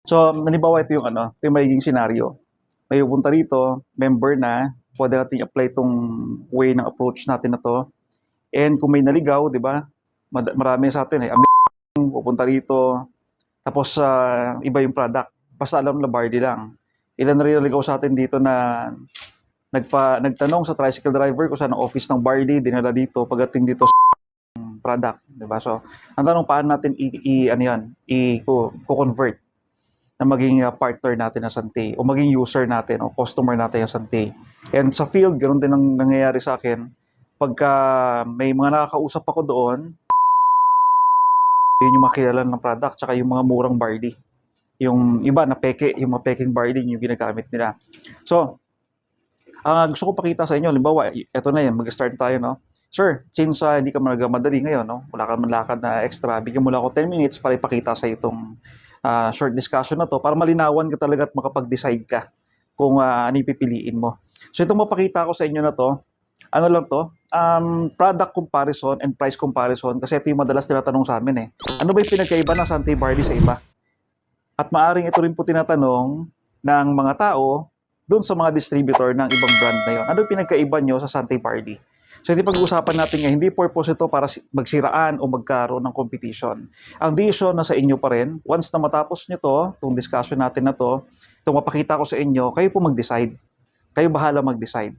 So, halimbawa ito yung ito yung magiging senaryo. May pupunta rito, member na, pwede natin i-apply itong way ng approach natin na to. And kung may naligaw, di ba? Marami sa atin pupunta rito, tapos iba yung product. Basta alam na Bardi lang. Ilan na rin naligaw sa atin dito na nagtanong sa tricycle driver kung saan ang office ng Bardi, dinala dito, pagdating dito sa product, di ba? So, ang tanong paano natin i-convert na maging partner natin ng Sante o maging user natin o customer natin ng Sante. And sa field, ganoon din ang nangyayari sa akin. Pagka may mga nakakausap ako doon, yun yung makilala ng product, tsaka yung mga murang barley. Yung iba na peke, yung mga peking barley yung ginagamit nila. So, gusto ko pakita sa inyo, halimbawa, ito na yan, mag-start tayo, no? Sir, since hindi ka madali ngayon, no? Wala ka man lakad na extra, bigyan mo lang ako 10 minutes para ipakita sa itong short discussion na to para malinawan ka talaga at makapag-decide ka kung ano yung pipiliin mo. So itong mapakita ko sa inyo na to, ano lang to, product comparison and price comparison kasi ito yung madalas tinatanong sa amin eh. Ano ba yung pinagkaiba ng Sante Barley sa iba? At maaring ito rin po tinatanong ng mga tao doon sa mga distributor ng ibang brand na yon. Ano yung pinagkaiba nyo sa Sante Barley? So hindi pag-uusapan natin ngayon, hindi purpose ito para magsiraan o magkaroon ng competition. Ang decision na sa inyo pa rin. Once na matapos nyo to, itong discussion natin na to, itong mapakita ko sa inyo, kayo po mag-decide. Kayo bahala mag-decide.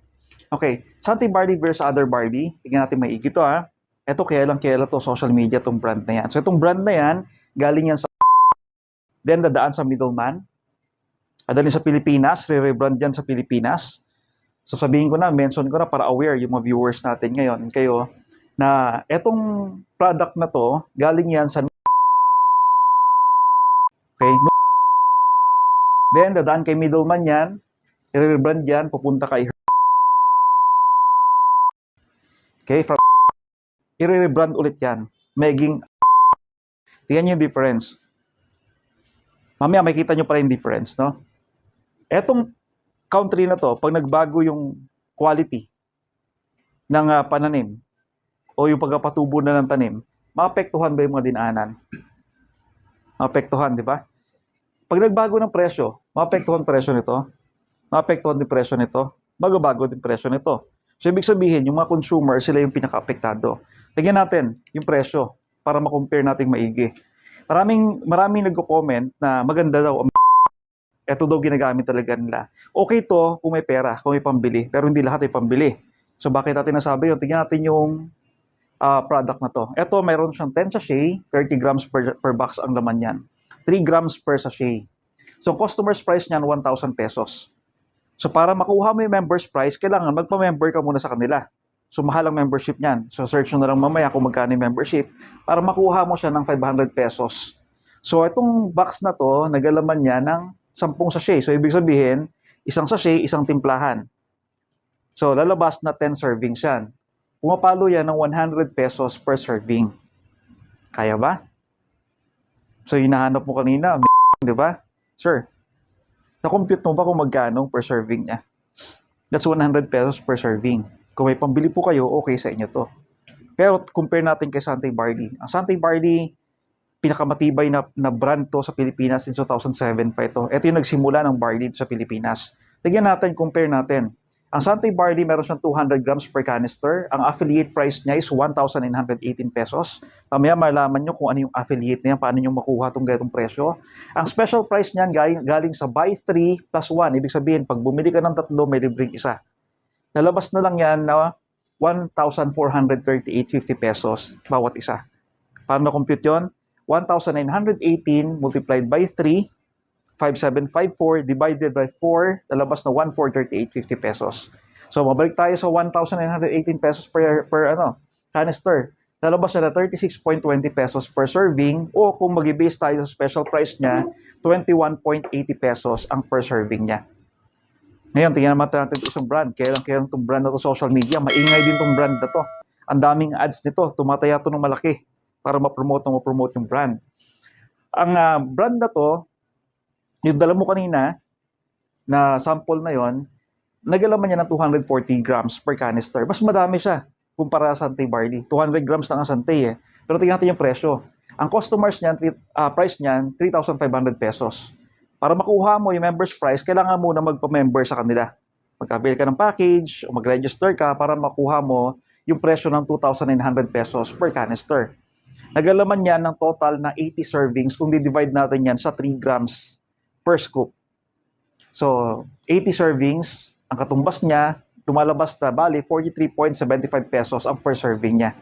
Okay, Sante Barley versus other Barley. Tingnan natin maigi to ha. Ito kaya to social media tong brand na yan. So itong brand na yan, galing yan sa then dadaan sa middleman. Adalhin sa Pilipinas, re-rebrand yan sa Pilipinas. So sabihin ko na, mention ko na para aware yung mga viewers natin ngayon, kayo, na etong product na to, galing yan sa okay? Then, dadaan kay middleman yan, i-rebrand yan, pupunta kay okay, from i-rebrand ulit yan, maging tingnan yung difference. Mamaya makikita nyo pa rin difference, no? Etong country na to, pag nagbago yung quality ng pananim o yung pagpapatubo na ng tanim, maapektuhan ba yung mga dinaanan? Maapektuhan, di ba? Pag nagbago ng presyo, maapektuhan presyo nito? Maapektuhan din presyo nito? Magbabago din presyo nito. So, ibig sabihin, yung mga consumer, sila yung pinaka-apektado. Tingnan natin yung presyo para ma-compare natin maigi. Maraming nagko-comment na maganda daw ang ito daw ginagamit talaga nila. Okay to kung may pera, kung may pambili, pero hindi lahat ay pambili. So bakit natin nasabi yun? Tingnan natin yung product na to. Ito, mayroon siyang 10 sachet, 30 grams per box ang laman yan. 3 grams per sachet. So customer's price niyan, 1,000 pesos. So para makuha mo yung member's price, kailangan magpa-member ka muna sa kanila. So mahal ang membership niyan. So search nyo na lang mamaya kung magkano yung membership para makuha mo siya ng 500 pesos. So itong box na to, nagalaman niya ng 10 sachet. So, ibig sabihin, isang sachet, isang timplahan. So, lalabas na 10 servings yan. Pumapalo yan ng 100 pesos per serving. Kaya ba? So, hinahanap mo kanina, di ba? Sir, na-compute mo ba kung magkano per serving niya? That's 100 pesos per serving. Kung may pambili po kayo, okay sa inyo to. Pero, compare natin kay Sante Barley. Ang Sante Barley, pinakamatibay na brand to sa Pilipinas since 2007 pa ito. Ito yung nagsimula ng barley sa Pilipinas. Tignan natin, compare natin. Ang Sante Barley meron siyang 200 grams per canister. Ang affiliate price niya is 1,918 pesos. Mamaya malaman nyo kung ano yung affiliate niya, paano nyo makuha itong ganitong presyo. Ang special price niyan galing sa buy 3 plus 1. Ibig sabihin, pag bumili ka ng 3, may libreng isa. Lalabas na lang yan na 1,438.50 pesos bawat isa. Paano na-compute yun? 1,918 multiplied by 3, 5,754 divided by 4, lalabas na 1,438.50 pesos. So, mabalik tayo sa 1,918 pesos per canister. Lalabas na 36.20 pesos per serving o kung mag-base tayo sa special price niya, 21.80 pesos ang per serving niya. Ngayon, tingnan natin itong brand. Kailan itong brand na to social media. Maingay din itong brand na to. Ang daming ads nito. Tumataya ito ng malaki para ma-promote yung brand. Ang brand na to, yung dala mo kanina, na sample na yon, nagalaman niya ng 240 grams per canister. Mas madami siya kumpara sa Sante Barley. 200 grams lang ang Sante eh. Pero tingnan natin yung presyo. Ang customers niyan, price niyan, 3,500 pesos. Para makuha mo yung members price, kailangan mo na magpa-member sa kanila. Mag-avail ka ng package o mag-register ka para makuha mo yung presyo ng 2,900 pesos per canister. Nagalaman yan ng total na 80 servings kung di-divide natin yan sa 3 grams per scoop. So, 80 servings, ang katumbas niya, lumalabas na bali 43.75 pesos ang per serving niya.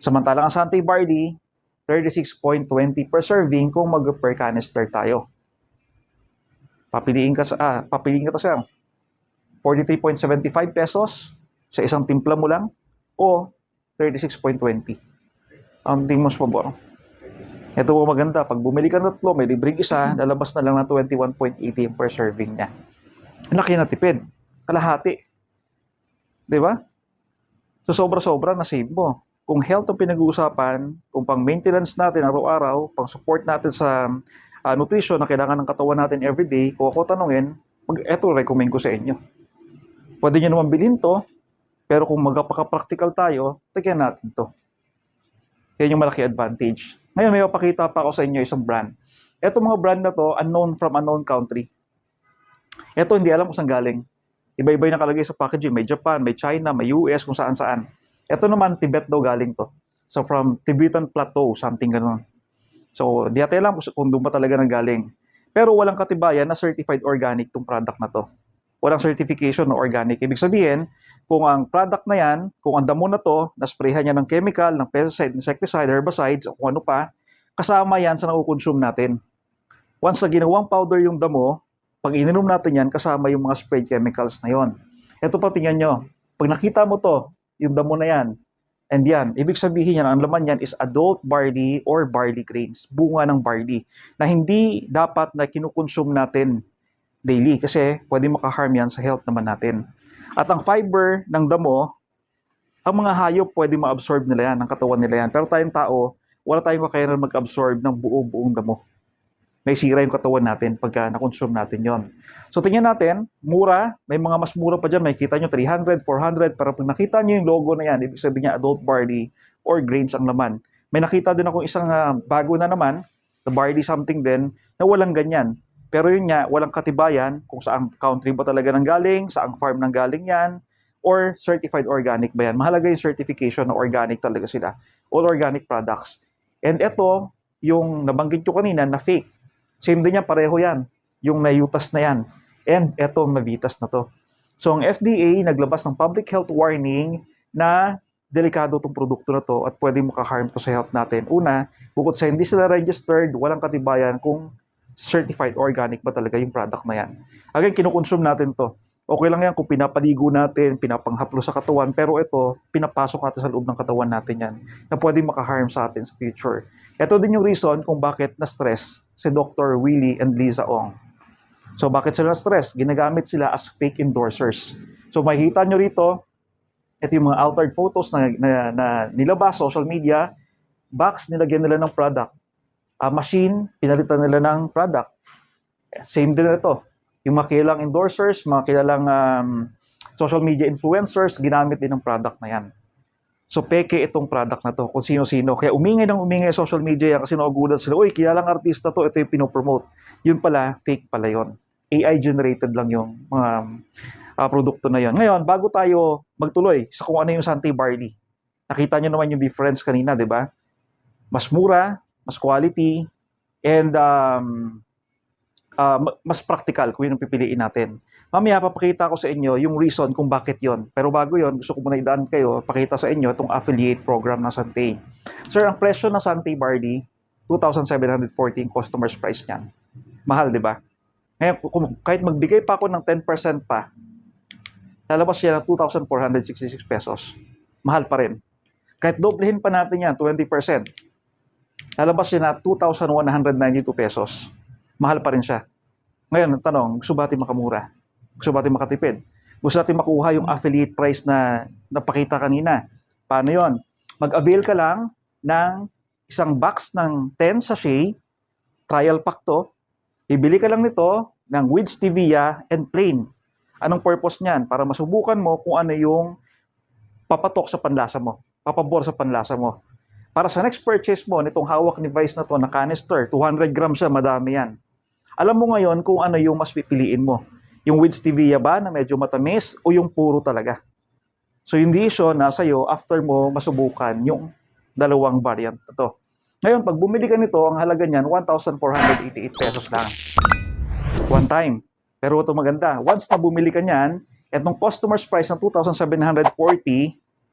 Samantalang ang Santay Barley, 36.20 per serving kung mag-per canister tayo. Papiliin ka sa 43.75 pesos sa isang timpla mo lang o 36.20. Ang tingin mo sa pabor. Ito po maganda. Pag bumili ka ng tatlo, may libreng isa, lalabas na lang na 21.80 per serving niya. Laki na tipid. Kalahati. Diba? So sobra-sobra na save mo. Kung health ang pinag-uusapan, kung pang maintenance natin araw-araw, pang support natin sa nutrition na kailangan ng katawan natin everyday, kung ako tanungin, eto recommend ko sa inyo. Pwede nyo naman bilhin to, pero kung magpaka-practical tayo, tigyan natin to. Yan yung malaki advantage. Ngayon, may mapakita pa ako sa inyo isang brand. Ito mga brand na to, unknown from unknown country. Ito, hindi alam kung saan galing. Iba-iba yung nakalagay sa packaging. May Japan, may China, may US, kung saan-saan. Ito naman, Tibet daw galing to. So, from Tibetan Plateau, something ganun. So, di natin alam kung doon ba talaga nanggaling. Pero walang katibayan na certified organic tong product na to. Walang certification na organic. Ibig sabihin, kung ang product na yan, kung ang damo na to, nasprayhan niya ng chemical, ng pesticide, insecticide, herbicides, o kung ano pa, kasama yan sa nakukonsume natin. Once na ginawang powder yung damo, pag ininom natin yan, kasama yung mga sprayed chemicals na yon. Ito pa, tingnan nyo. Pag nakita mo to, yung damo na yan, and yan, ibig sabihin yan, ang laman yan is adult barley or barley grains, bunga ng barley, na hindi dapat na kinukonsume natin daily kasi pwede makaharm yan sa health naman natin. At ang fiber ng damo, ang mga hayop pwede ma-absorb nila yan, ng katawan nila yan. Pero tayong tao, wala tayong kakayanan mag-absorb ng buong damo. May sira yung katawan natin pagka na-consume natin yon. So tingnan natin, mura, may mga mas mura pa dyan, may kita nyo 300, 400, pero pag nakita nyo yung logo na yan, ibig sabihin niya adult barley or grains ang laman. May nakita din ako isang bago na naman, the barley something din, na walang ganyan. Pero yun nga, walang katibayan kung saang country ba talaga nanggaling, saang farm nanggaling yan, or certified organic ba yan. Mahalaga yung certification na organic talaga sila. All organic products. And ito, yung nabanggit ko kanina na fake. Same din yan, pareho yan. Yung nayutas na yan. And etong navitas na to. So ang FDA naglabas ng public health warning na delikado itong produkto na to at pwede makaharm to sa health natin. Una, bukod sa hindi sila registered, walang katibayan kung certified organic ba talaga yung product na yan. Again, kinukonsume natin to. Okay lang yan kung pinapaligo natin, pinapanghaplo sa katawan, pero ito, pinapasok natin sa loob ng katawan natin yan na pwede makaharm sa atin sa future. Ito din yung reason kung bakit na-stress si Dr. Willie and Liza Ong. So bakit sila na-stress? Ginagamit sila as fake endorsers. So makikita nyo rito, ito yung mga altered photos na nilabas, social media, box, nilagyan nila ng product. Machine, pinalitan nila ng product. Same din ito. Yung mga kilalang endorsers, mga kilalang social media influencers, ginamit din ng product na yan. So, peke itong product na to, kung sino-sino. Kaya umingay sa social media yan kasi nagugulat sila, uy, kilalang artista to, ito yung pinopromote. Yun pala, fake pala yun. AI-generated lang yung mga produkto na yun. Ngayon, bago tayo magtuloy sa kung ano yung Santay Barley, nakita nyo naman yung difference kanina, di ba? Mas mura, mas quality, and mas practical kung yun ang pipiliin natin. Mamaya papakita ko sa inyo yung reason kung bakit yon. Pero bago yon, gusto ko muna idaan kayo, pakita sa inyo itong affiliate program ng Santay. Sir, ang presyo ng Santay Barley, 2,714 customers price niyan. Mahal, di ba? Ngayon, kahit magbigay pa ako ng 10% pa, lalabas siya ng 2,466 pesos. Mahal pa rin. Kahit doblehin pa natin yan, 20%, lalabas siya na 2,192 pesos. Mahal pa rin siya. Ngayon, tanong, gusto ba natin makamura? Gusto ba natin makatipid? Gusto natin makuha yung affiliate price na napakita kanina. Paano yon? Mag-avail ka lang ng isang box ng 10 sachet, trial pack to. Ibili ka lang nito ng with stevia and plain. Anong purpose niyan? Para masubukan mo kung ano yung papatok sa panlasa mo, papabor sa panlasa mo. Para sa next purchase mo, nitong hawak ni Vice na to na canister, 200 grams siya, madami yan. Alam mo ngayon kung ano yung mas pipiliin mo. Yung with stevia ba na medyo matamis o yung puro talaga. So yung decision nasa iyo after mo masubukan yung dalawang variant na to. Ngayon, pag bumili ka nito, ang halaga niyan 1,488 pesos lang. One time. Pero ito maganda. Once na bumili ka niyan, etong customer's price ng 2,740,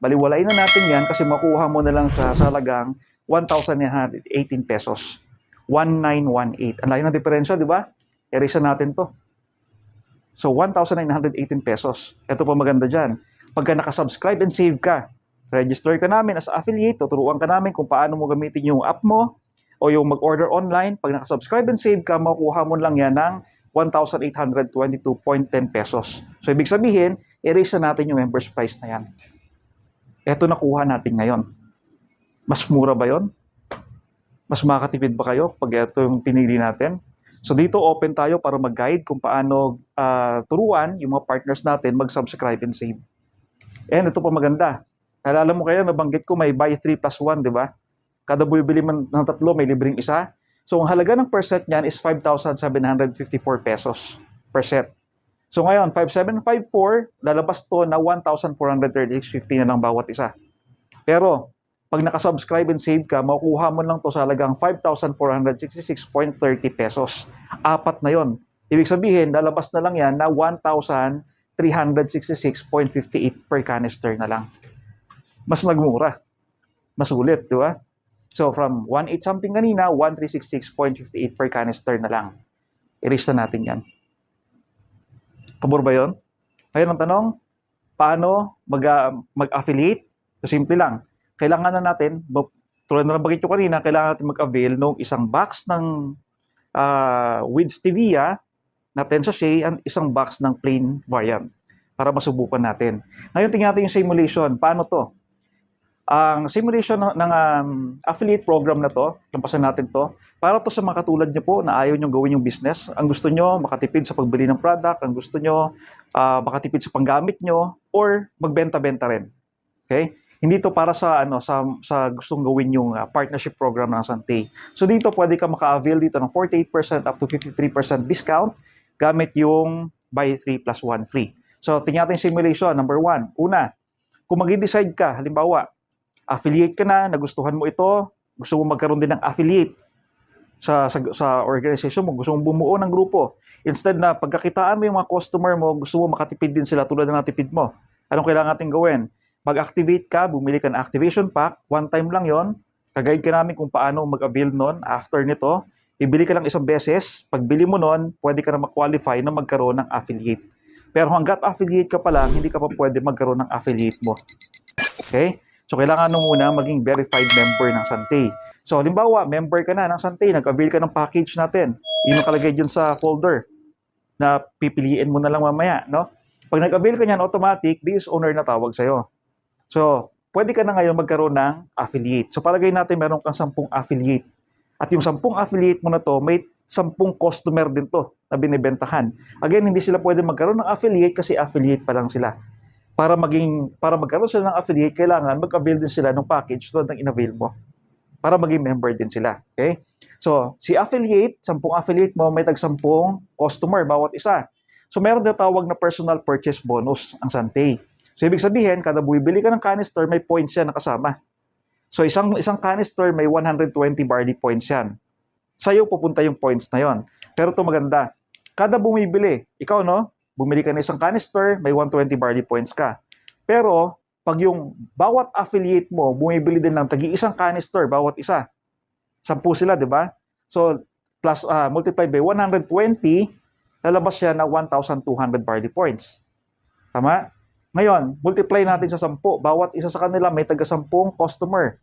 baliwalain na natin yan kasi makuha mo na lang sa halagang 1,918 pesos. 1,918. Ang layo ng diferensya, di ba? Erase natin to. So, 1,918 pesos. Ito pa maganda dyan. Pagka nakasubscribe and save ka, register ka namin as affiliate, tuturuan ka namin kung paano mo gamitin yung app mo o yung mag-order online. Pag nakasubscribe and save ka, makukuha mo lang yan ng 1,822.10 pesos. So, ibig sabihin, erase na natin yung members price na yan. Ito nakuha natin ngayon. Mas mura ba yon? Mas makatipid ba kayo pag ito yung pinili natin? So, dito open tayo para mag-guide kung paano turuan yung mga partners natin mag-subscribe and save. And ito pa maganda. Nalala mo kaya, nabanggit ko may buy 3 plus 1, di ba? Kada bumibili man ng tatlo, may libreng isa. So, ang halaga ng per set niyan is 5,754 pesos per set. So, ngayon, 5,754, lalabas to na 1,436.50 na lang bawat isa. Pero, pag nakasubscribe and save ka, makukuha mo lang to sa halagang 5,466.30 pesos. Apat na yon. Ibig sabihin, lalabas na lang yan na 1,366.58 per canister na lang. Mas nagmura. Mas ulit, di ba? So, from 1,800 something kanina, 1,366.58 per canister na lang. I-erase na natin yan. Pabor ba yun? Ngayon ang tanong, paano mag-affiliate? So, simple lang. Kailangan na natin, tulad na nabanggit ko kanina, kailangan natin mag-avail ng isang box ng with stevia na 10 sachet and isang box ng plain variant para masubukan natin. Ngayon, tingnan natin yung simulation. Paano to? Ang simulation ng affiliate program na to, lampasan natin to, para to sa mga katulad nyo po na ayaw nyo gawin yung business. Ang gusto nyo, makatipid sa pagbili ng product. Ang gusto nyo, makatipid sa panggamit nyo, or magbenta-benta rin. Okay? Hindi to para sa gustong gawin yung partnership program ng Santay. So dito pwede ka maka-avail dito ng 48% up to 53% discount gamit yung buy 3 plus 1 free. So tingnan natin yung simulation. Number 1. Una, kung mag-decide ka, halimbawa, affiliate ka na, nagustuhan mo ito, gusto mo magkaroon din ng affiliate sa organization mo, gusto mong bumuo ng grupo. Instead na pagkakitaan mo yung mga customer mo, gusto mo makatipid din sila tulad ng natipid mo. Anong kailangan natin gawin? Mag-activate ka, bumili ka ng activation pack, one time lang yon. Kag-guide ka namin kung paano mag-avail nun. After nito, ibili ka lang isang beses. Pagbili mo nun, pwede ka na mag-qualify na magkaroon ng affiliate. Pero hanggat affiliate ka pa lang, hindi ka pa pwede magkaroon ng affiliate mo. Okay? So, kailangan mo muna maging verified member ng Santay. So, halimbawa, member ka na ng Santay, nag-avail ka ng package natin. Yun ang kalagay dyan sa folder na pipiliin mo na lang mamaya, no? Pag nag-avail ka niyan, automatic, business owner na tawag sa'yo. So, pwede ka na ngayon magkaroon ng affiliate. So, palagay natin meron kang 10 affiliate. At yung 10 affiliate mo na to, may 10 customer din to na binibentahan. Again, hindi sila pwede magkaroon ng affiliate kasi affiliate pa lang sila. Para magkaroon sila ng affiliate, kailangan mag-avail din sila ng package tulad ng in-avail mo. Para maging member din sila. Okay? So, si affiliate, 10 affiliate mo, may tag-10 customer bawat isa. So, meron na tawag na personal purchase bonus ang Santay. So, ibig sabihin, kada bumibili ka ng canister, may points yan nakasama. So, isang canister, may 120 barley points yan. Sa'yo pupunta yung points na yon. Pero ito maganda. Kada bumibili, ikaw no, bumili ka ng isang canister, may 120 barley points ka. Pero, pag yung bawat affiliate mo, bumibili din ng tagi-isang canister, bawat isa. 10 sila, di ba? So, plus multiplied by 120, lalabas siya na 1,200 barley points. Tama? Ngayon, multiply natin sa 10. Bawat isa sa kanila may taga-10 customer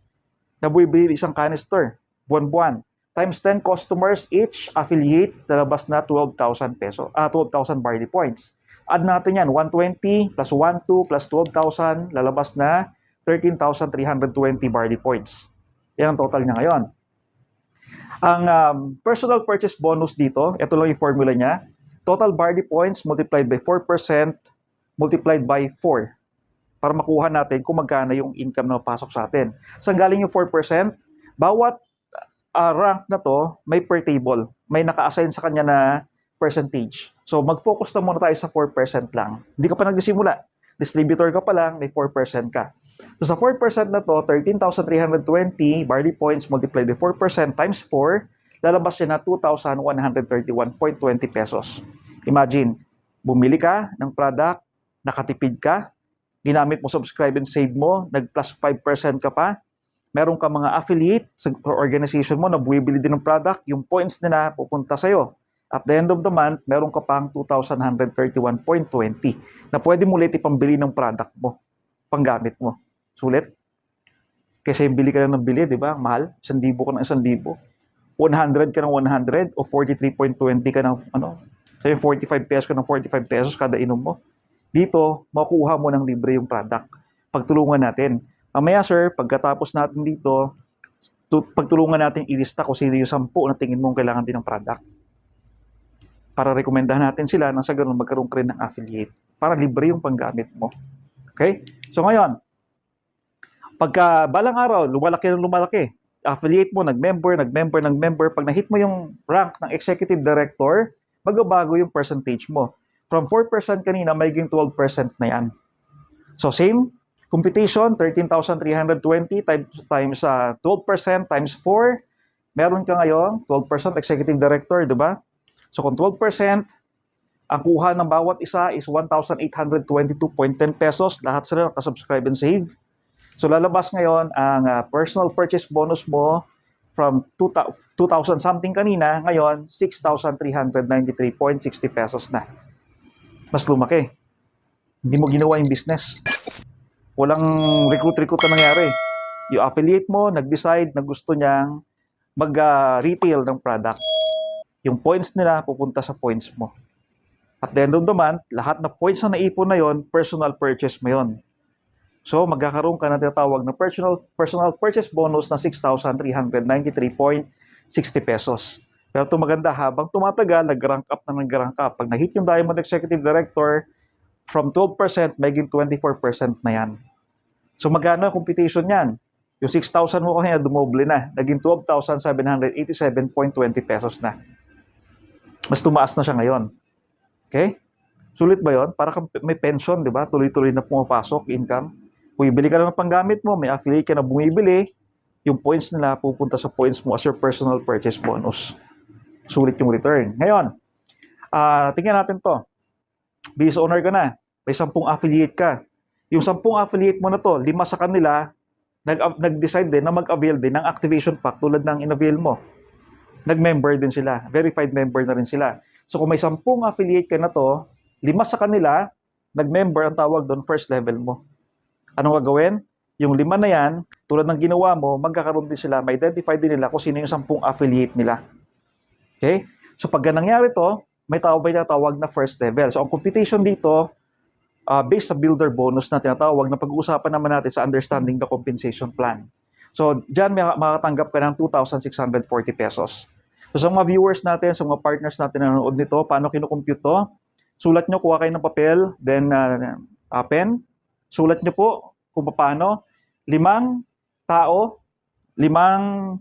na bumibili isang canister, buwan-buwan. Times 10 customers each affiliate, lalabas na 12,000 peso, 12,000 barley points. Add natin yan, 120 plus 12 plus 12,000, lalabas na 13,320 barley points. Yan ang total niya ngayon. Ang personal purchase bonus dito, ito lang yung formula niya. Total barley points multiplied by 4% multiplied by 4 para makuha natin kung magkano yung income na mapasok sa atin. Saan galing yung 4%? Bawat rank na to, may per table. May naka-assign sa kanya na percentage. So, mag-focus na muna tayo sa 4% lang. Hindi ka pa nagsisimula. Distributor ka pa lang, may 4% ka. So, sa 4% na to, 13,320 barley points multiplied by 4% times 4, lalabas siya na 2,131.20 pesos. Imagine, bumili ka ng product, nakatipid ka, ginamit mo subscribe and save mo, nag-plus 5% ka pa, meron ka mga affiliate sa organization mo na bumibili din ng product, yung points nila pupunta sa'yo. At the end of the month, meron ka pang 2,131.20 na pwede mo ulit ipambili ng product mo, panggamit mo. Sulit? Kasi bili ka lang ng bili, di ba? Mahal. 1,000 ka ng 1,000. 100 ka ng 100 o 43.20 ka ng ano. So yung 45 pesos ka ng 45 pesos kada inom mo. Dito, makuha mo ng libre yung product. Pagtulungan natin. Mamaya sir, pagkatapos natin dito, pagtulungan natin ilista kung sino yung 10 na tingin mong kailangan din ng product. Para rekomendahan natin sila nang sa ganun magkaroon ka rin ng affiliate. Para libre yung panggamit mo. Okay? So ngayon, pagka balang araw, lumalaki ng lumalaki, affiliate mo, nag-member, pag na-hit mo yung rank ng executive director, magbabago yung percentage mo. From 4% kanina, magiging 12% na yan. So same computation, 13,320 times 12% times 4, meron ka ngayon 12% executive director, di ba? So kung 12%, ang kuha ng bawat isa is 1,822.10 pesos. Lahat sila nakasubscribe and save. So lalabas ngayon ang personal purchase bonus mo from 2,000 something kanina, ngayon 6,393.60 pesos na. Mas lumaki. Hindi mo ginawa yung business. Walang recruit na nangyari. Yung affiliate mo, nag-decide na gusto niyang mag-retail ng product. Yung points nila pupunta sa points mo. At the end of the month, lahat na points na naipon na yon, personal purchase mo yon. So, magkakaroon ka na tinatawag na personal purchase bonus na 6,393.60 pesos. Pero ito maganda, habang tumatagal, nag-rank up. Pag na-hit yung Diamond Executive Director, from 12%, maging 24% na yan. So, magkano ang computation yan? Yung 6,000 mo kanina, dumoble na. Naging 12,787.20 pesos na. Mas tumaas na siya ngayon. Okay? Sulit ba yon? Para may pension, di ba? Tuloy-tuloy na pumapasok, income. Kung ibili ka lang ng panggamit mo, may affiliate ka na bumibili, yung points nila pupunta sa points mo as your personal purchase bonus. Sulit yung return. Ngayon, tingnan natin to. Business owner ka na, may 10 affiliate ka. Yung 10 affiliate mo na to, 5 sa kanila, nag-decide din na mag-avail din ng activation pack tulad ng in-avail mo. Nag-member din sila. Verified member na rin sila. So kung may 10 affiliate ka na to, 5 sa kanila, nag-member ang tawag doon, first level mo. Anong gagawin? Yung 5 na yan, tulad ng ginawa mo, magkakaroon din sila, ma-identify din nila kung sino yung 10 affiliate nila. Okay? So pag nangyari to, may tawag na first level. So ang computation dito, based sa builder bonus na tinatawag na pag-uusapan naman natin sa understanding the compensation plan. So dyan makatanggap ka ng 2,640 pesos. So sa mga viewers natin, sa mga partners natin na nanonood nito, paano kinukompute to? Sulat nyo, kuha kayo ng papel, then pen. Sulat nyo po kung paano. 5 tao, 5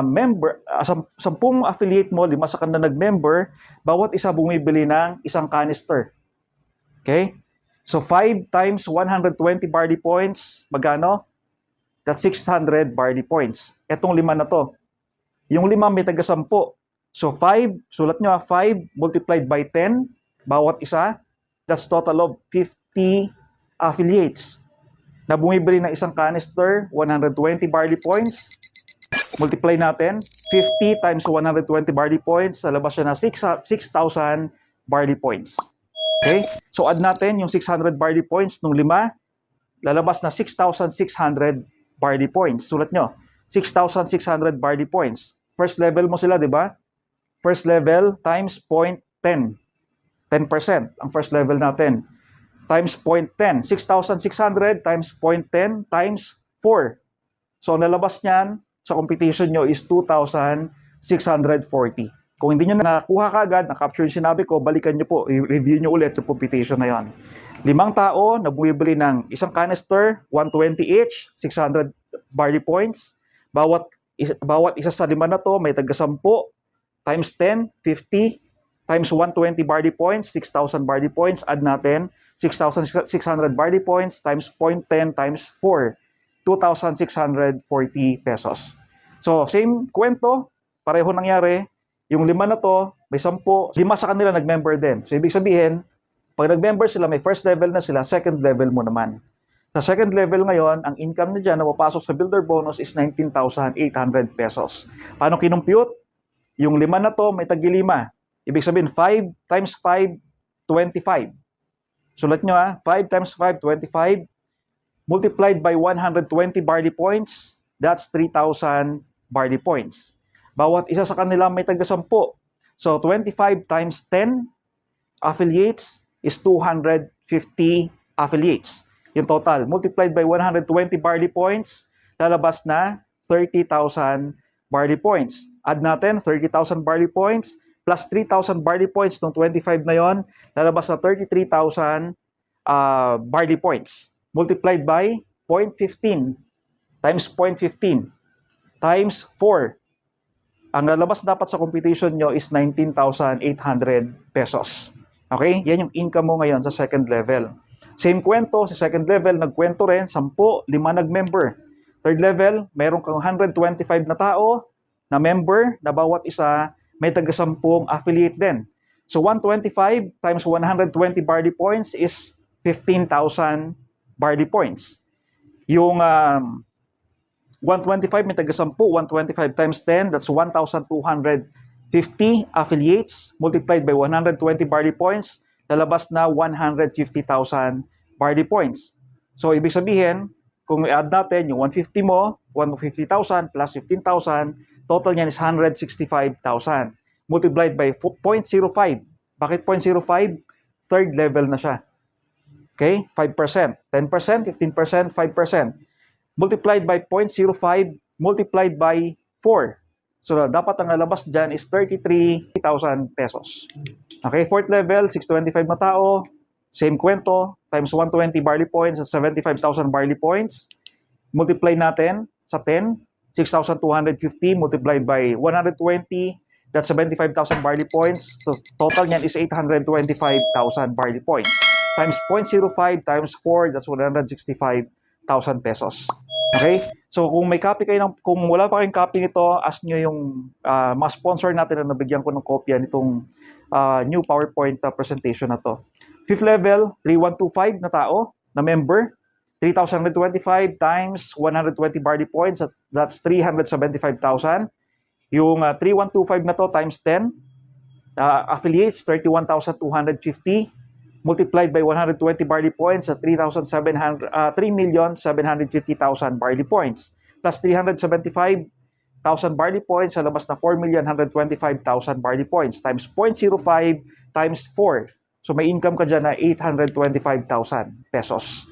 member, 10 affiliate mo, 5 sa kanila nag-member, bawat isa bumibili ng isang canister. Okay? So 5 times 120 barley points, magkano? That's 600 barley points. Etong 5 na to. Yung 5 may taga 10. So 5, sulat nyo 5 multiplied by 10, bawat isa, that's total of 50 affiliates na bumibili ng isang canister, 120 barley points. Multiply natin, 50 times 120 barley points, lalabas siya na 6,000 barley points. Okay? So add natin yung 600 barley points nung 5, lalabas na 6,600 barley points. Sulat nyo, 6,600 barley points. First level mo sila, di ba? First level times 0.10. 10% ang first level natin. Times 0.10. 6,600 times 0.10 times 4. So nalabas niyan sa competition nyo is 2,640. Kung hindi nyo nakuha kaagad, na-capture yung sinabi ko, balikan nyo po, i-review nyo ulit yung competition na yon. 5 tao na bumibili ng isang canister, 120 each, 600 barley points. Bawat bawat isa sa 5 na to may taga 10 times 10, 50 times 120 Barley points, 6,000 Barley points. Add natin 6,600 Barley points times 0.10 times 4, 2,640 pesos. So, same kwento, pareho nangyari. Yung 5 na to, may 10, 5 sa kanila nag-member din. So, ibig sabihin, pag nag-member sila, may first level na sila, second level mo naman. Sa second level ngayon, ang income na dyan na mapasok sa builder bonus is 19,800 pesos. Paano kinumpute? Yung 5 na to, may tagi 5. Ibig sabihin, 5 times 5, 25. Sulat nyo 5 times 5, 25. Multiplied by 120 Barley points, that's 3,000 Barley points. Bawat isa sa kanila may taga 10. So, 25 times 10 affiliates is 250 affiliates. Yung total, multiplied by 120 Barley points, lalabas na 30,000 Barley points. Add natin 30,000 Barley points plus 3,000 Barley points ng 25 na yon, lalabas na 33,000 Barley points. Multiplied by 0.15 times 0.15 times 4. Ang lalabas dapat sa computation nyo is 19,800 pesos. Okay? Yan yung income mo ngayon sa second level. Same kwento, sa second level, nagkwento rin, 10, 5 nag-member. Third level, meron kang 125 na tao na member na bawat isa may taga 10 affiliate din. So 125 times 120 Barley points is 15,000 Barley points. Yung 125 may taga 10, 125 times 10, that's 1,250 affiliates multiplied by 120 Barley points, lalabas na 150,000 Barley points. So, ibig sabihin, kung i-add natin yung 150 mo, 150,000 plus 15,000, total niyan is 165,000 multiplied by 0.05. Bakit 0.05? Third level na siya. Okay? 5%, 10%, 15%, 5%. Multiplied by 0.05, multiplied by 4. So, dapat ang nalabas dyan is 33,000 pesos. Okay, fourth level, 625 na tao, same kwento, times 120 Barley points at 75,000 Barley points. Multiply natin sa 10, 6,250 multiplied by 120, that's 75,000 Barley points. So, total niyan is 825,000 Barley points. Times 0.05 times 4, that's 165,000 pesos. Okay? So, kung may copy kayo, kung wala pa kayong copy nito, ask nyo yung mga sponsor natin na nabigyan ko ng kopya nitong new PowerPoint presentation na to. Fifth level, 3,125 na tao, na member. 3,125 times 120 Barley points, that's 375,000. Yung 3,125 na to times 10, affiliates, 31,250. Multiplied by 120 Barley points at 3,750,000 Barley points. Plus 375,000 Barley points, sa labas na 4,125,000 Barley points times 0.05 times 4. So may income ka dyan na 825,000 pesos.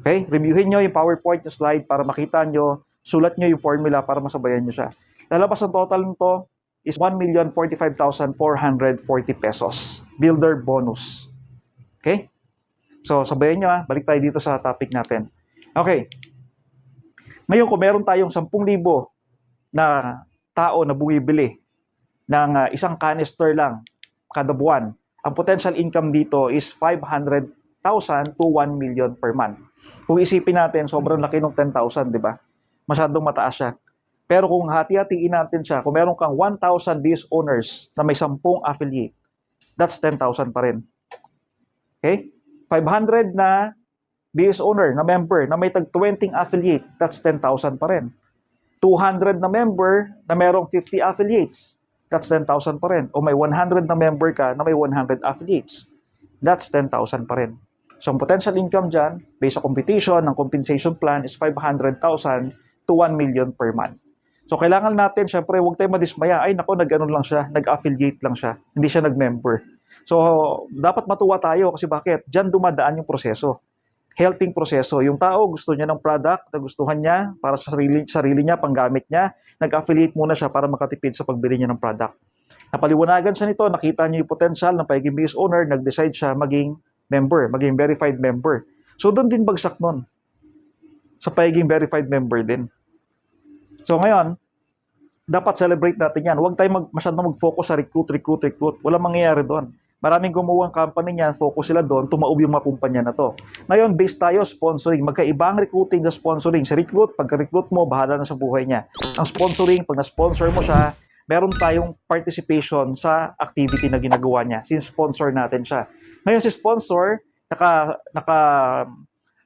Okay? Reviewin nyo yung PowerPoint yung slide para makita nyo, sulat nyo yung formula para masabayan nyo siya. Lalabas ang total nito is 1,045,440 pesos. Builder bonus. Okay? So, sabayan nyo balik tayo dito sa topic natin. Okay. Ngayon, kung meron tayong 10,000 na tao na bumibili ng isang canister lang kada buwan, ang potential income dito is 500,000 to 1 million per month. Kung isipin natin, sobrang laki ng 10,000, di ba? Masyadong mataas siya. Pero kung hati-hatiin natin siya, kung meron kang 1,000 business owners na may 10 affiliate, that's 10,000 pa rin. Okay? 500 na business owner, na member, na may tag-20 affiliate, that's 10,000 pa rin. 200 na member na merong 50 affiliates, that's 10,000 pa rin. O may 100 na member ka na may 100 affiliates, that's 10,000 pa rin. So, ang potential income dyan, based sa competition, ng compensation plan is 500,000 to 1 million per month. So, kailangan natin, syempre, huwag tayo madismaya. Ay, nako, nag-ano lang siya, nag-affiliate lang siya, hindi siya nag-member. So, dapat matuwa tayo kasi bakit? Diyan dumadaan yung proseso. Healthy proseso. Yung tao gusto niya ng product, nagustuhan niya para sa sarili niya, panggamit niya, nag-affiliate muna siya para makatipid sa pagbili niya ng product. Napaliwanagan siya nito, nakita niya yung potential ng pagiging business owner, nag-decide siya maging member, maging verified member. So, doon din bagsak nun. Sa pagiging verified member din. So, ngayon, dapat celebrate natin yan. Huwag tayo masyadong mag-focus sa recruit. Walang mangyayari doon. Maraming gumawa ng company niyan, focus sila doon, tumaob yung mga kumpanya na to. Ngayon, based tayo, sponsoring. Magkaiba ang recruiting sa sponsoring. Sa recruit, pagka-recruit mo, bahala na sa buhay niya. Ang sponsoring, pag na-sponsor mo siya, meron tayong participation sa activity na ginagawa niya since sponsor natin siya. Ngayon, si sponsor,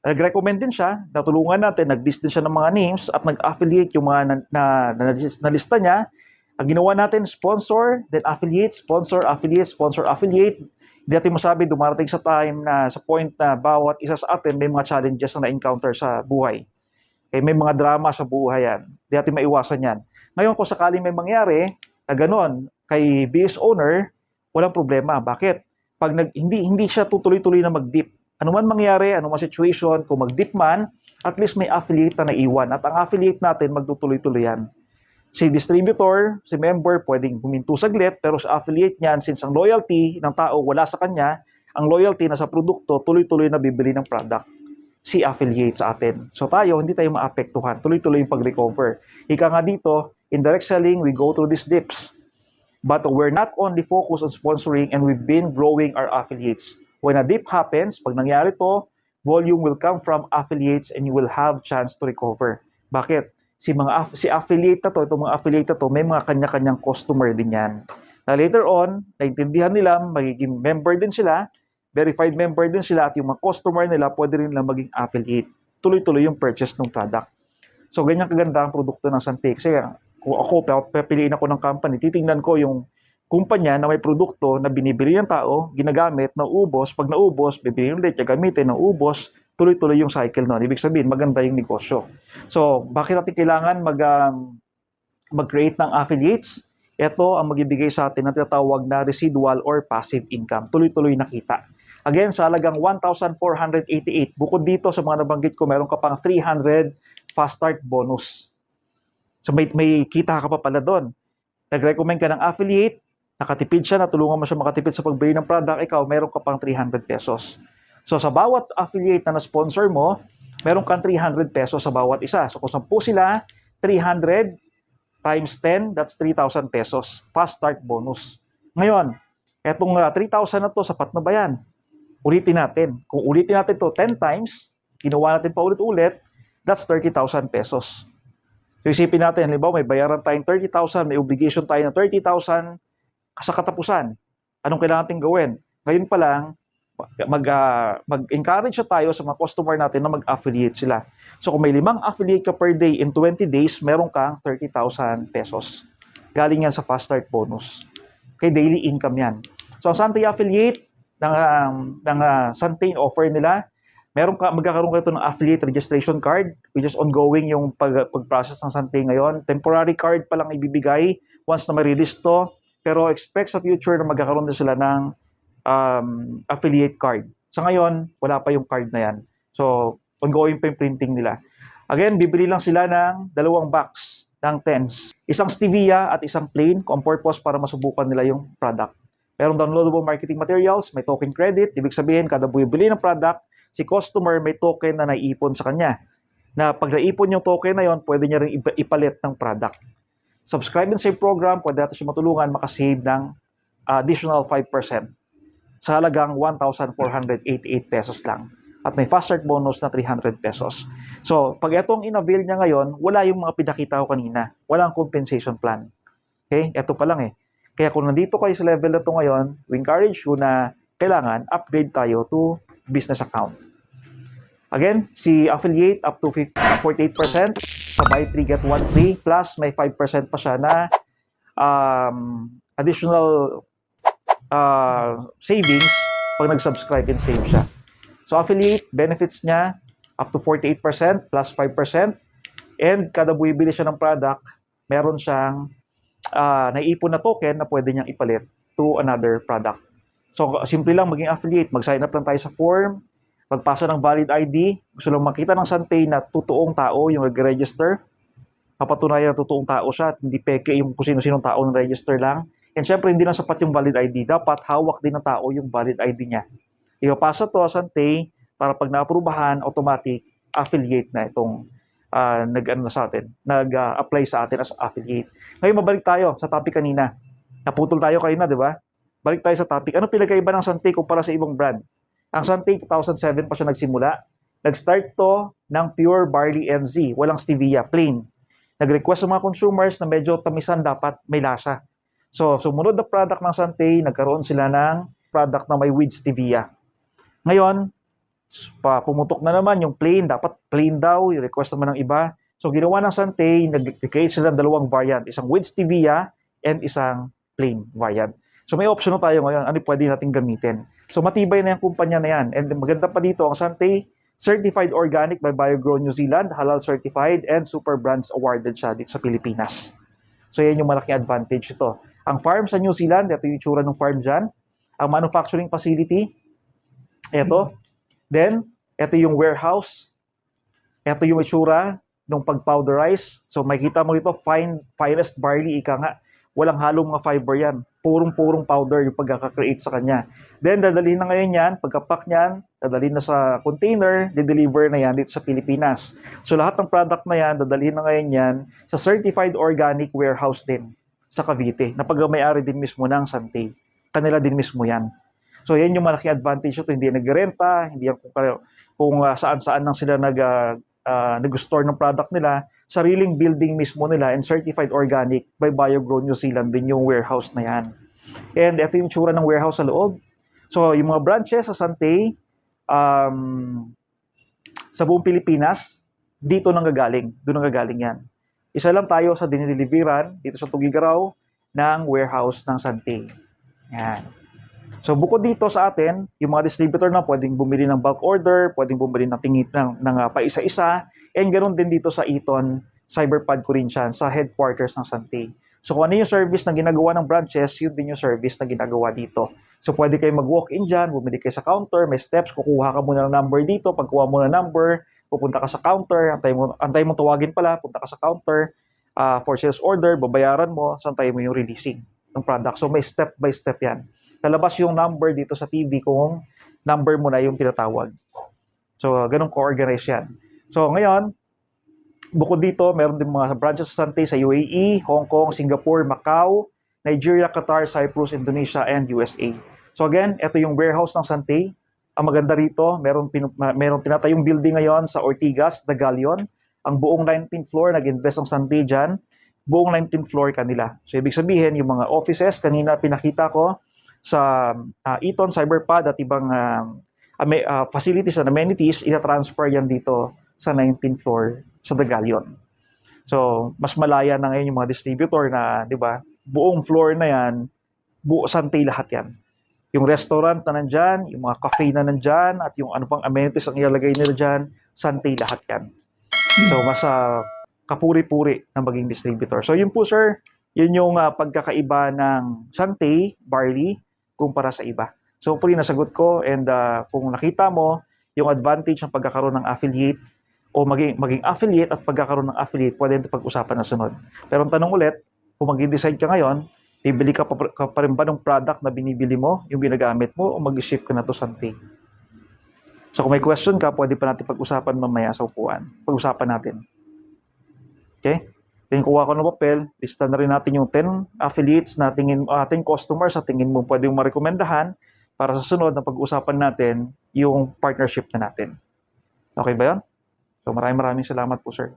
nag-recommend din siya, natulungan natin, nag-list din siya ng mga names at nag-affiliate yung mga nalista niya. Ang ginawa natin, sponsor, then affiliate, sponsor, affiliate. Hindi natin masabi, dumarating sa time na sa point na bawat isa sa atin may mga challenges na na-encounter sa buhay. Okay, may mga drama sa buhay yan. Hindi natin maiwasan yan. Ngayon, kung sakaling may mangyari na gano'n kay BS owner, walang problema. Bakit? Pag hindi siya tutuloy-tuloy na mag-dip. Ano man mangyari, ano man situation, kung mag-dip man, at least may affiliate na naiwan. At ang affiliate natin, magtutuloy-tuloy yan. Si distributor, si member, pwedeng huminto saglit, pero sa affiliate niyan, since ang loyalty ng tao wala sa kanya, ang loyalty na sa produkto, tuloy-tuloy na bibili ng product. Si affiliate sa atin. So tayo, hindi tayo maapektuhan. Tuloy-tuloy yung pag-recover. Ika nga dito, in direct selling, we go through these dips. But we're not only focused on sponsoring and we've been growing our affiliates. When a dip happens, pag nangyari to, volume will come from affiliates and you will have chance to recover. Bakit? Si affiliate na to, itong mga affiliate na to, may mga kanya-kanyang customer din yan. Na later on, naintindihan nila, magiging member din sila, verified member din sila, at yung mga customer nila, pwede rin lang maging affiliate. Tuloy-tuloy yung purchase ng product. So, ganyan kaganda ang produkto ng Santik. Kasi kung ako, pipiliin ako ng company, titingnan ko yung kumpanya na may produkto na binibili ng tao, ginagamit, naubos, pag naubos, bibili ulit, gagamitin, naubos, tuloy-tuloy yung cycle nun. Ibig sabihin, maganda yung negosyo. So, bakit natin kailangan mag-create ng affiliates? Ito ang magibigay sa atin ng tinatawag na residual or passive income. Tuloy-tuloy na kita. Again, sa halagang 1,488. Bukod dito sa mga nabanggit ko, meron ka pang 300 fast start bonus. So, may kita ka pa pala doon. Nag-recommend ka ng affiliate, nakatipid siya, natulungan mo siya makatipid sa pagbili ng product, ikaw, meron ka pang 300 pesos. So, sa bawat affiliate na na-sponsor mo, meron kang 300 pesos sa bawat isa. So, kung 10 sila, 300 times 10, that's 3,000 pesos. Fast start bonus. Ngayon, etong 3,000 na to, sapat na ba yan? Ulitin natin. Kung ulitin natin to 10 times, ginawa natin pa ulit-ulit, that's 30,000 pesos. So, isipin natin, halimbawa, may bayaran tayong 30,000, may obligation tayo ng 30,000 sa katapusan. Anong kailangan natin gawin? Ngayon pa lang, mag-encourage tayo sa mga customer natin na mag-affiliate sila. So kung may 5 affiliate ka per day in 20 days, meron kang 30,000 pesos. Galing yan sa fast start bonus. Okay, daily income yan. So ang Santay affiliate ng Santay offer nila, magkakaroon ka ito ng affiliate registration card, which is ongoing yung pag-process ng Santay ngayon. Temporary card pa lang ibibigay once na ma-release to, pero expect sa future na magkakaroon din sila ng affiliate card. Sa ngayon, wala pa yung card na yan. So, ongoing pa yung printing nila. Again, bibili lang sila ng 2 box ng TENS. Isang stevia at isang plain, on purpose para masubukan nila yung product. Merong downloadable marketing materials, may token credit. Ibig sabihin, kada bumibili ng product, si customer may token na naiipon sa kanya. Na pag naipon yung token na yon, pwede niya rin ipalit ng product. Subscribe and save program, pwede natin siya matulungan makasave ng additional 5%. Sa halagang 1,488 pesos lang. At may fast start bonus na 300 pesos. So, pag itong in-avail niya ngayon, wala yung mga pinakita ko kanina. Walang compensation plan. Okay? Ito pa lang eh. Kaya kung nandito kayo sa level na ito ngayon, we encourage you na kailangan upgrade tayo to business account. Again, si affiliate up to 48%. Sa buy 3 get 1 free. Plus, may 5% pa siya na additional savings pag nag-subscribe and save siya. So, affiliate, benefits niya up to 48% plus 5%. And kada bumibili siya ng product, meron siyang naiipon na token na pwede niyang ipalit to another product. So, simple lang maging affiliate. Mag-sign up lang tayo sa form, magpasa ng valid ID. Gusto lang makita ng Santay na totoong tao yung nag-register. Papatunayan na totoong tao siya at hindi peke yung kung sino-sinong tao ng register lang. And syempre, hindi lang sapat yung valid ID. Dapat hawak din ng tao yung valid ID niya. Ipapasa to sa Santay para pag naaprubahan, automatic affiliate na itong nag-ano sa atin, nag-apply sa atin as affiliate. Ngayon mabalik tayo sa topic kanina. Naputol tayo kanina, di ba? Balik tayo sa topic. Ano pinagkaiba ng Santay kumpara sa ibang brand? Ang Santay 2007 pa siya nagsimula. Nag-start to ng pure barley NZ, walang stevia, plain. Nag-request sa mga consumers na medyo tamisan dapat may lasa. So, sumunod na product ng Santay, nagkaroon sila ng product na may with stevia. Ngayon, pumutok na naman yung plain, dapat plain daw, yung request naman ng iba. So, ginawa ng Santay, nag-create sila ng dalawang variant, isang with stevia and isang plain variant. So, may option na tayo ngayon, ano pwede natin gamitin. So, matibay na yung kumpanya na yan. And maganda pa dito, ang Santay, certified organic by BioGrow New Zealand, halal certified, and super brands awarded siya dito sa Pilipinas. So, yan yung malaking advantage ito. Ang farm sa New Zealand, ito yung itsura ng farm dyan. Ang manufacturing facility, ito. Then, ito yung warehouse. Ito yung itsura ng pag-powderize. So, makikita mo dito, finest barley, ika nga. Walang halong mga fiber yan. Purong-purong powder yung pagkaka-create sa kanya. Then, dadalhin na ngayon yan. Pagka-pack niyan, dadalhin na sa container, di-deliver na yan dito sa Pilipinas. So, lahat ng product na yan, dadalhin na ngayon yan sa certified organic warehouse din sa Cavite, na pag-may-ari din mismo ng Santay. Kanila din mismo yan. So, yan yung malaking advantage ito. Hindi nag-renta, hindi yan kung saan-saan lang sila nag-store ng product nila. Sariling building mismo nila and certified organic by BioGrow New Zealand din yung warehouse na yan. And ito yung tsura ng warehouse sa loob. So, yung mga branches sa Santay, sa buong Pilipinas, dito nanggagaling. Doon nanggagaling yan. Isa lang tayo sa dinideliveran dito sa Tugigaraw ng warehouse ng Santay. Yan. So, bukod dito sa atin, yung mga distributor na pwedeng bumili ng bulk order, pwedeng bumili ng tingit ng paisa-isa, and ganoon din dito sa Eton, Cyberpad Corinthians, sa headquarters ng Santay. So, kung ano yung service na ginagawa ng branches, yun din yung service na ginagawa dito. So, pwede kayo mag-walk-in dyan, bumili kayo sa counter, may steps, kukuha ka muna ng number dito, pagkuha mo ng number, pupunta ka sa counter, antay mo tawagin pala, punta ka sa counter, for sales order, babayaran mo, santay mo yung releasing ng product. So, may step by step yan. Lalabas yung number dito sa TV kung number mo na yung tinatawag. So, ganun ko-organize yan. So, ngayon, bukod dito, meron din mga branches sa Santay sa UAE, Hong Kong, Singapore, Macau, Nigeria, Qatar, Cyprus, Indonesia, and USA. So again, ito yung warehouse ng Santay. Ang maganda rito, meron tinatayong building ngayon sa Ortigas, The Galleon. Ang buong 19th floor, nag-invest ang Santay dyan. Buong 19th floor kanila. So ibig sabihin, yung mga offices, kanina pinakita ko sa Eton, Cyberpad at ibang facilities and amenities, ita-transfer yan dito sa 19th floor sa The Galleon. So, mas malaya na ngayon yung mga distributor na, di ba, buong floor na yan, Santay lahat yan. Yung restaurant na nandyan, yung mga cafe na nandyan, at yung ano pang amenities ang ilalagay nila dyan, Santay lahat yan. So, mas kapuri-puri na maging distributor. So, yun po sir, yun yung pagkakaiba ng Santay, barley, kumpara sa iba. So, hopefully nasagot ko, and kung nakita mo, yung advantage ng pagkakaroon ng affiliate, o maging affiliate at pagkakaroon ng affiliate, pwede ito pag-usapan na sunod. Pero ang tanong ulit, kung mag-decide ka ngayon, bibili ka pa rin ba ng product na binibili mo, yung ginagamit mo, o mag-shift ka na to Santay? So kung may question ka, pwede pa natin pag-usapan mamaya sa upuan. Pag-usapan natin. Okay? Then kuha ko ng papel, lista na rin natin yung 10 affiliates na ating customers sa tingin mo pwede yung marekomendahan para sa sunod na pag-usapan natin yung partnership na natin. Okay ba yun? So maraming salamat po sir.